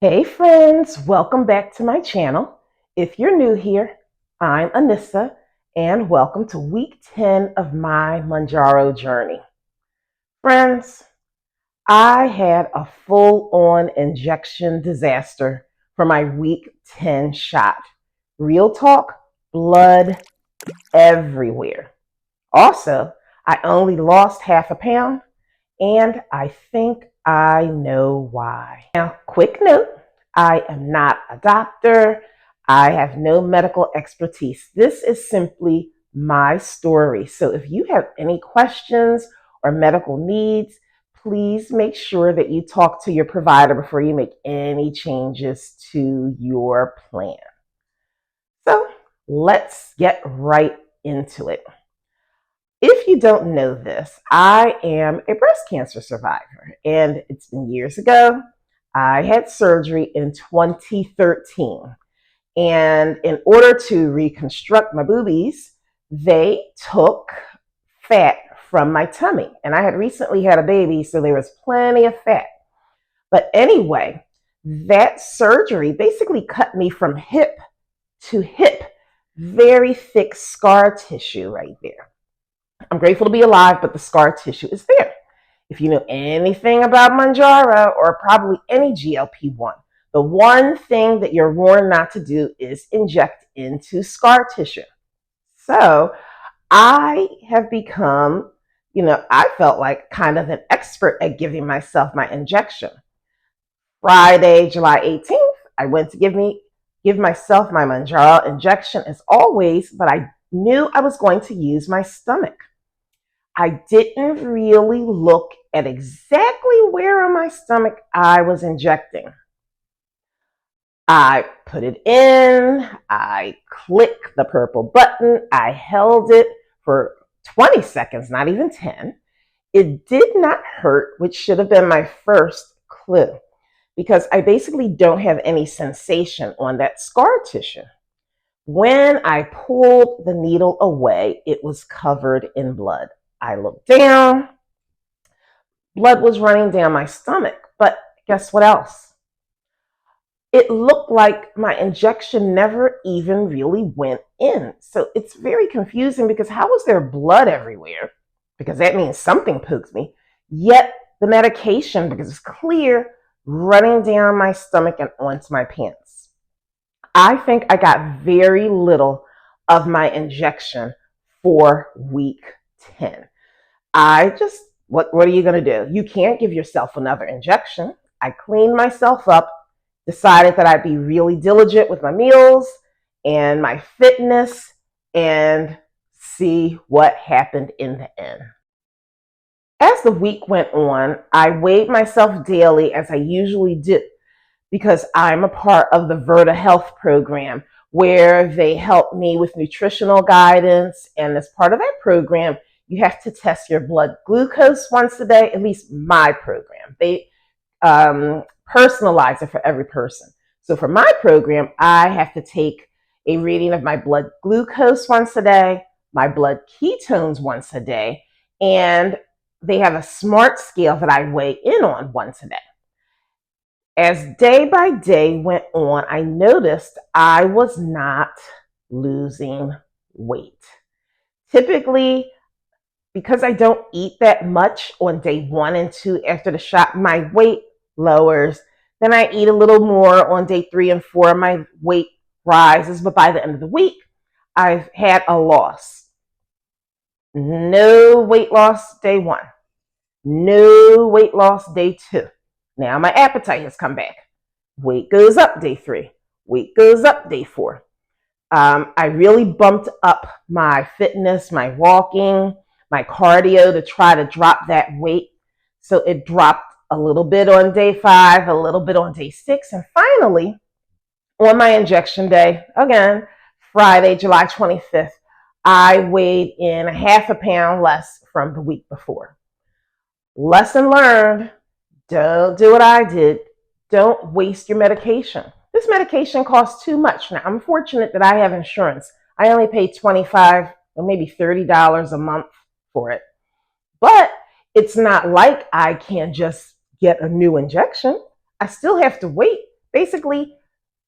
Hey friends, welcome back to my channel. If you're new here, I'm Anissa and welcome to week 10 of my Mounjaro journey. Friends, I had a full-on injection disaster for my week 10 shot. Real talk, blood everywhere. Also, I only lost half a pound and I think I know why. Now, quick note, I am not a doctor. I have no medical expertise. This is simply my story. So if you have any questions or medical needs, please make sure that you talk to your provider before you make any changes to your plan. So let's get right into it. If you don't know this, I am a breast cancer survivor, and it's been years ago. I had surgery in 2013, and in order to reconstruct my boobies, they took fat from my tummy, and I had recently had a baby, so there was plenty of fat. But anyway, that surgery basically cut me from hip to hip, very thick scar tissue right there. I'm grateful to be alive, but the scar tissue is there. If you know anything about Mounjaro or probably any GLP-1, the one thing that you're warned not to do is inject into scar tissue. So I have become, I felt like kind of an expert at giving myself my injection. Friday, July 18th, I went to give myself my Mounjaro injection as always, but I knew I was going to use my stomach. I didn't really look at exactly where on my stomach I was injecting. I put it in, I clicked the purple button, I held it for 20 seconds, not even 10. It did not hurt, which should have been my first clue, because I basically don't have any sensation on that scar tissue. When I pulled the needle away, it was covered in blood. I looked down, blood was running down my stomach, but guess what else? It looked like my injection never even really went in. So it's very confusing because how was there blood everywhere? Because that means something poked me. Yet the medication, because it's clear, running down my stomach and onto my pants. I think I got very little of my injection for week 10. What are you going to do? You can't give yourself another injection. I cleaned myself up, decided that I'd be really diligent with my meals and my fitness and see what happened in the end. As the week went on, I weighed myself daily as I usually do because I'm a part of the Verta Health program where they help me with nutritional guidance. And as part of that program, you have to test your blood glucose once a day, at least my program. They personalize it for every person. So for my program, I have to take a reading of my blood glucose once a day, my blood ketones once a day, and they have a smart scale that I weigh in on once a day. As day by day went on, I noticed I was not losing weight. Typically, because I don't eat that much on day 1 and 2 after the shot, my weight lowers. Then I eat a little more on day 3 and 4, my weight rises. But by the end of the week, I've had a loss. No weight loss day 1. No weight loss day 2. Now my appetite has come back. Weight goes up day 3. Weight goes up day 4. I really bumped up my fitness, my walking, my cardio to try to drop that weight. So it dropped a little bit on day 5, a little bit on day 6, and finally, on my injection day, again, Friday, July 25th, I weighed in a half a pound less from the week before. Lesson learned, don't do what I did. Don't waste your medication. This medication costs too much. Now, I'm fortunate that I have insurance. I only pay $25 or maybe $30 a month for it. But it's not like I can just get a new injection. I still have to wait Basically,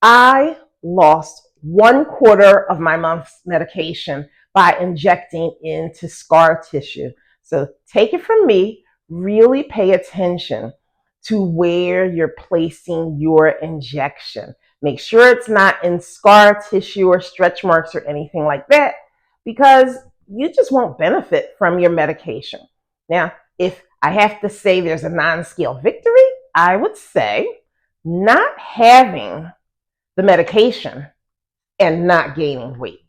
I lost 1/4 of my month's medication by injecting into scar tissue. So take it from me, really pay attention to where you're placing your injection. Make sure it's not in scar tissue or stretch marks or anything like that, because you just won't benefit from your medication. Now, if I have to say there's a non-scale victory, I would say not having the medication and not gaining weight,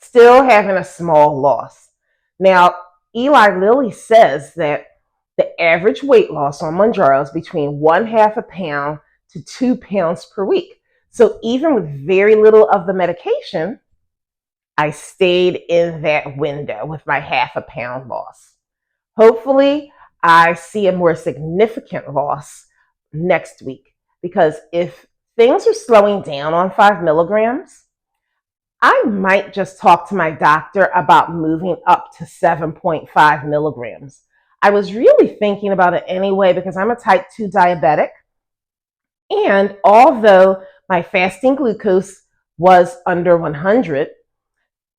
still having a small loss. Now, Eli Lilly says that the average weight loss on Mounjaro is between 1/2 pound to 2 pounds per week. So even with very little of the medication, I stayed in that window with my 1/2 pound loss. Hopefully, I see a more significant loss next week, because if things are slowing down on 5 milligrams, I might just talk to my doctor about moving up to 7.5 milligrams. I was really thinking about it anyway because I'm a type 2 diabetic. And although my fasting glucose was under 100,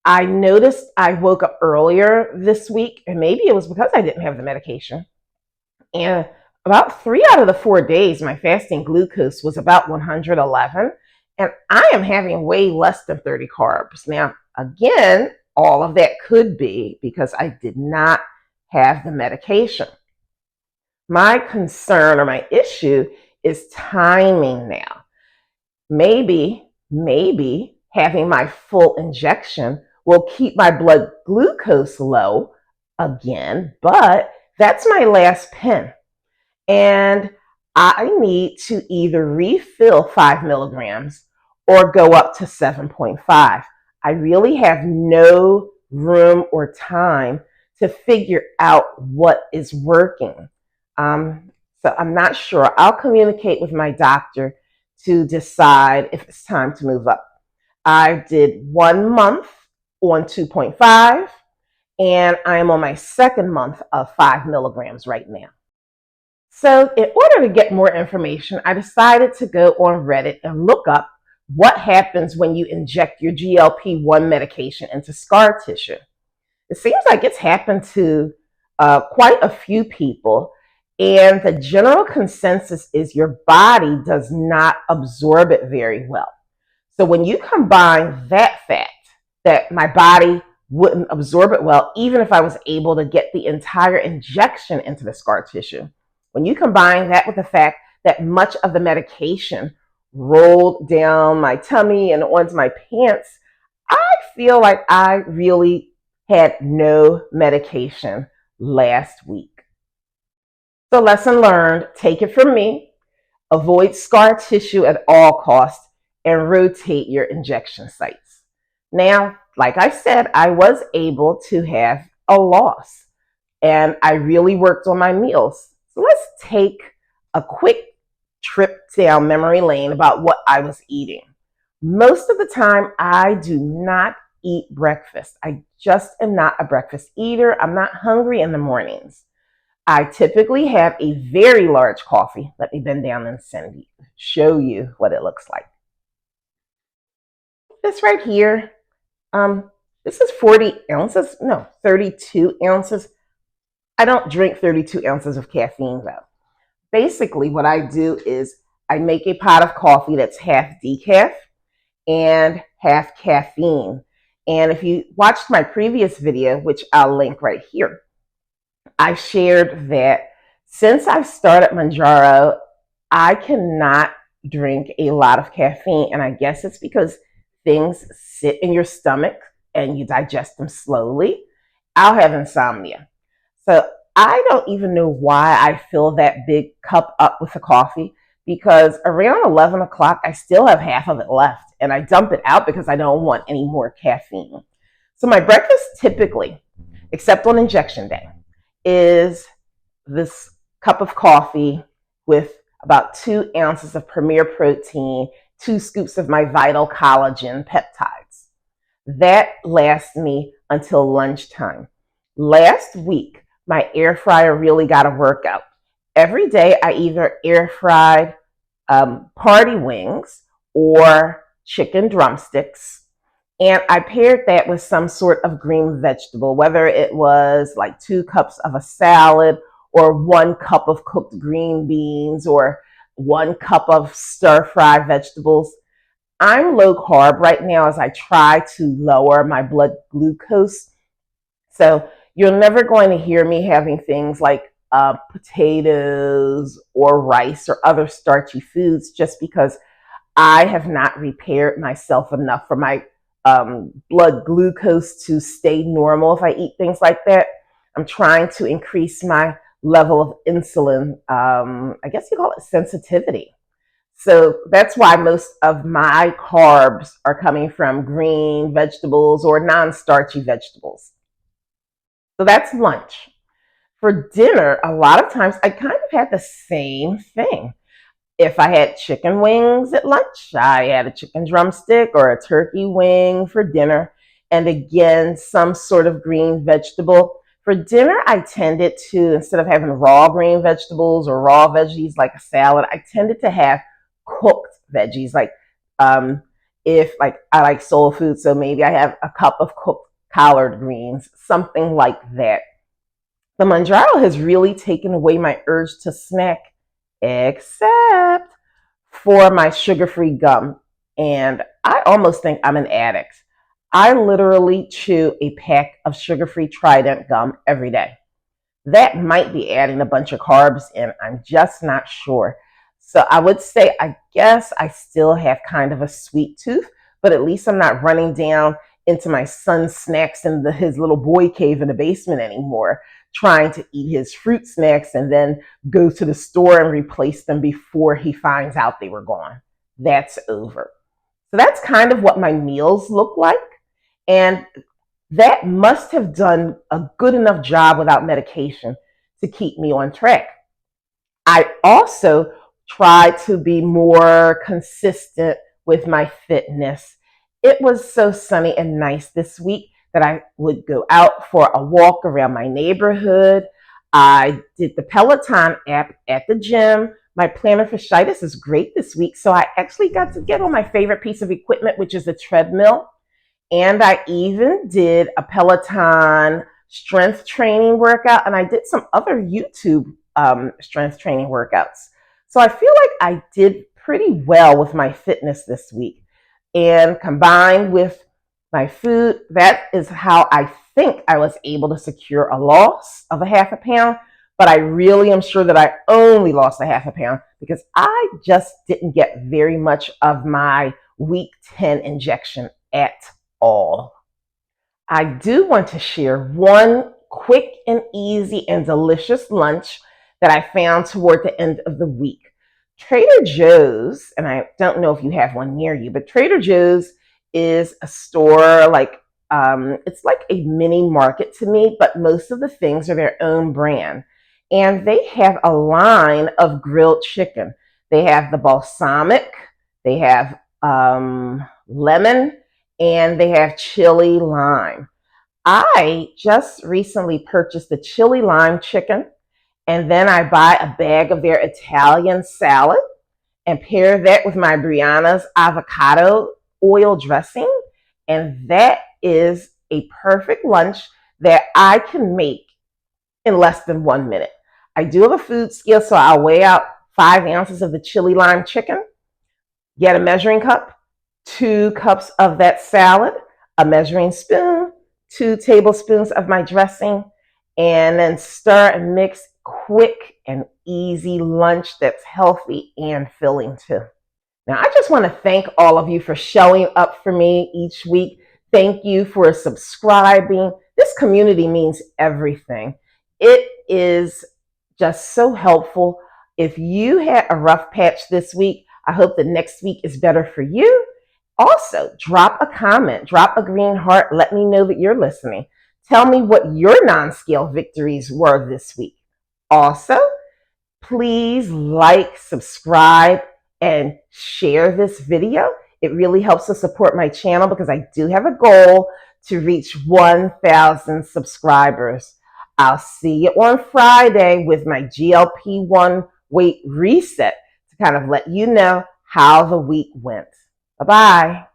I noticed I woke up earlier this week, and maybe it was because I didn't have the medication. And about 3 out of the 4 days, my fasting glucose was about 111. And I am having way less than 30 carbs. Now, again, all of that could be because I did not have the medication. My concern or my issue is timing now. Maybe having my full injection will keep my blood glucose low again, but that's my last pen. And I need to either refill 5 milligrams or go up to 7.5. I really have no room or time to figure out what is working. So I'm not sure. I'll communicate with my doctor to decide if it's time to move up. I did 1 month on 2.5, and I am on my second month of 5 milligrams right now. So in order to get more information, I decided to go on Reddit and look up what happens when you inject your GLP-1 medication into scar tissue. It seems like it's happened to quite a few people, and the general consensus is your body does not absorb it very well. So when you combine that fact, that my body wouldn't absorb it well, even if I was able to get the entire injection into the scar tissue, when you combine that with the fact that much of the medication rolled down my tummy and onto my pants, I feel like I really had no medication last week. So lesson learned, take it from me, avoid scar tissue at all costs, and rotate your injection sites. Now, like I said, I was able to have a loss, and I really worked on my meals. So let's take a quick trip down memory lane about what I was eating. Most of the time, I do not eat breakfast. I just am not a breakfast eater. I'm not hungry in the mornings. I typically have a very large coffee. Let me bend down and show you what it looks like. This right here, this is 40 ounces, no, 32 ounces. I don't drink 32 ounces of caffeine though. Basically what I do is I make a pot of coffee that's half decaf and half caffeine. And if you watched my previous video, which I'll link right here, I shared that since I've started Mounjaro, I cannot drink a lot of caffeine. And I guess it's because things sit in your stomach and you digest them slowly. I'll have insomnia. So I don't even know why I fill that big cup up with the coffee, because around 11 o'clock, I still have half of it left and I dump it out because I don't want any more caffeine. So my breakfast typically, except on injection day, is this cup of coffee with about 2 ounces of Premier Protein, 2 scoops of my Vital Collagen peptides. That lasts me until lunchtime. Last week, my air fryer really got a workout. Every day I either air fried party wings or chicken drumsticks. And I paired that with some sort of green vegetable, whether it was like 2 cups of a salad or 1 cup of cooked green beans or 1 cup of stir-fried vegetables. I'm low carb right now as I try to lower my blood glucose. So you're never going to hear me having things like potatoes or rice or other starchy foods just because I have not repaired myself enough for my blood glucose to stay normal if I eat things like that. I'm trying to increase my level of insulin, I guess you call it sensitivity. So that's why most of my carbs are coming from green vegetables or non-starchy vegetables. So that's lunch. For dinner, a lot of times I kind of had the same thing. If I had chicken wings at lunch, I had a chicken drumstick or a turkey wing for dinner. And again, some sort of green vegetable. For dinner, I tended to, instead of having raw green vegetables or raw veggies like a salad, I tended to have cooked veggies. If like I like soul food, so maybe I have a cup of cooked collard greens, something like that. The Mounjaro has really taken away my urge to snack, except for my sugar-free gum. And I almost think I'm an addict. I literally chew a pack of sugar-free Trident gum every day. That might be adding a bunch of carbs in. I'm just not sure. So I would say, I guess I still have kind of a sweet tooth, but at least I'm not running down into my son's snacks in his little boy cave in the basement anymore, trying to eat his fruit snacks and then go to the store and replace them before he finds out they were gone. That's over. So that's kind of what my meals look like. And that must have done a good enough job without medication to keep me on track. I also try to be more consistent with my fitness. It was so sunny and nice this week that I would go out for a walk around my neighborhood. I did the Peloton app at the gym. My plantar fasciitis is great this week, so I actually got to get on my favorite piece of equipment, which is a treadmill. And I even did a Peloton strength training workout, and I did some other YouTube strength training workouts. So I feel like I did pretty well with my fitness this week. And combined with my food, that is how I think I was able to secure a loss of a half a pound. But I really am sure that I only lost a half a pound because I just didn't get very much of my week 10 injection at all. I do want to share one quick and easy and delicious lunch that I found toward the end of the week. Trader Joe's, and I don't know if you have one near you, but Trader Joe's is a store it's like a mini market to me, but most of the things are their own brand. And they have a line of grilled chicken. They have the balsamic, they have lemon, and they have chili lime. I just recently purchased the chili lime chicken, and then I buy a bag of their Italian salad and pair that with my Brianna's avocado oil dressing. And that is a perfect lunch that I can make in less than 1 minute. I do have a food scale, so I'll weigh out 5 ounces of the chili lime chicken, get a measuring cup, 2 cups of that salad, a measuring spoon, 2 tablespoons of my dressing, and then stir and mix. Quick and easy lunch that's healthy and filling too. Now, I just want to thank all of you for showing up for me each week. Thank you for subscribing. This community means everything. It is just so helpful. If you had a rough patch this week, I hope the next week is better for you. Also, drop a comment, drop a green heart. Let me know that you're listening. Tell me what your non-scale victories were this week. Also, please like, subscribe, and share this video. It really helps to support my channel because I do have a goal to reach 1,000 subscribers. I'll see you on Friday with my GLP-1 weight reset to kind of let you know how the week went. Bye-bye.